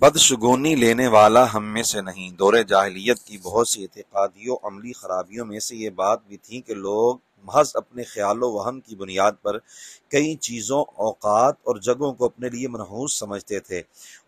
بدشگونی لینے والا ہم میں سے نہیں۔ دور جاہلیت کی بہت سی اعتقادی و عملی خرابیوں میں سے یہ بات بھی تھی کہ لوگ محض اپنے خیال و وہم کی بنیاد پر کئی چیزوں، اوقات اور جگہوں کو اپنے لیے منحوس سمجھتے تھے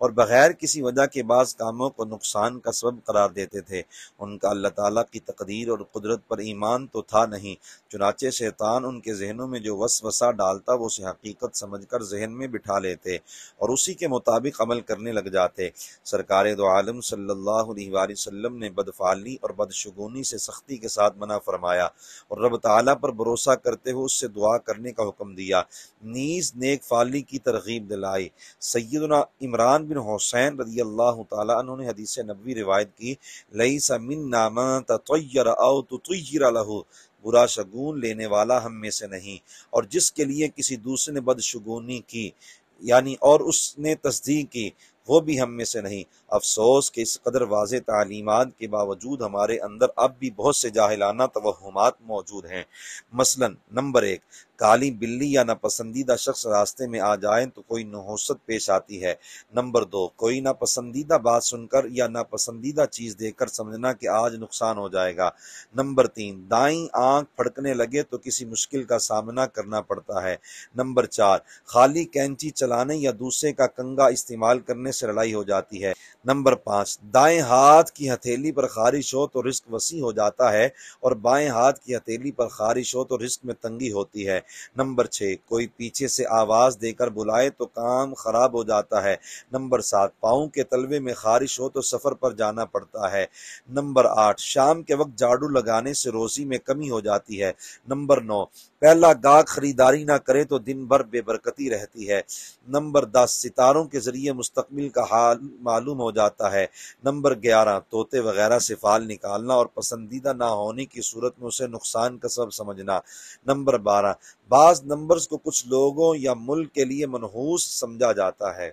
اور بغیر کسی وجہ کے بعض کاموں کو نقصان کا سبب قرار دیتے تھے۔ ان کا اللہ تعالیٰ کی تقدیر اور قدرت پر ایمان تو تھا نہیں، چنانچہ شیطان ان کے ذہنوں میں جو وسوسہ ڈالتا وہ اسے حقیقت سمجھ کر ذہن میں بٹھا لیتے اور اسی کے مطابق عمل کرنے لگ جاتے۔ سرکار دو عالم صلی اللہ علیہ وآلہ وسلم نے بدفعلی اور بدشگونی سے سختی کے ساتھ منع فرمایا اور رب تعالیٰ پر بھروسہ کرتے ہوئے اس سے دعا کرنے کا حکم دیا، نیز نیک فعلی کی ترغیب دلائی۔ سیدنا عمران بن حسین رضی اللہ تعالیٰ عنہ نے حدیث نبوی روایت کی، لیس منا من تطیر او تطیر لہ، برا شگون لینے والا ہم میں سے نہیں، اور جس کے لیے کسی دوسرے نے بدشگونی کی اور اس نے تصدیق کی، وہ بھی ہم میں سے نہیں۔ افسوس کہ اس قدر واضح تعلیمات کے باوجود ہمارے اندر اب بھی بہت سے جاہلانہ توہمات موجود ہیں۔ مثلا نمبر 1، کالی بلی یا ناپسندیدہ شخص راستے میں آ جائیں تو کوئی نحوست پیش آتی ہے۔ نمبر 2، کوئی ناپسندیدہ بات سن کر یا ناپسندیدہ چیز دیکھ کر سمجھنا کہ آج نقصان ہو جائے گا۔ نمبر 3، دائیں آنکھ پھڑکنے لگے تو کسی مشکل کا سامنا کرنا پڑتا ہے۔ نمبر 4، خالی کینچی چلانے یا دوسرے کا کنگا استعمال کرنے سے لڑائی ہو جاتی ہے۔ نمبر 5، دائیں ہاتھ کی ہتھیلی پر خارش ہو تو رزق وسیع ہو جاتا ہے اور بائیں ہاتھ کی ہتھیلی پر خارش ہو تو رزق میں تنگی ہوتی ہے۔ نمبر 6، کوئی پیچھے سے آواز دے کر بلائے تو کام خراب ہو جاتا ہے۔ نمبر 7، پاؤں کے تلوے میں خارش ہو تو سفر پر جانا پڑتا ہے۔ نمبر 8، شام کے وقت جھاڑو لگانے سے روزی میں کمی ہو جاتی ہے۔ نمبر 9، پہلا گاہک خریداری نہ کرے تو دن بھر بے برکتی رہتی ہے۔ نمبر 10، ستاروں کے ذریعے مستقبل کا حال معلوم ہو جاتا ہے۔ نمبر 11، طوطے وغیرہ سے فال نکالنا اور پسندیدہ نہ ہونے کی صورت میں اسے نقصان کا سبب سمجھنا۔ نمبر 12، بعض نمبرز کو کچھ لوگوں یا ملک کے لیے منحوس سمجھا جاتا ہے۔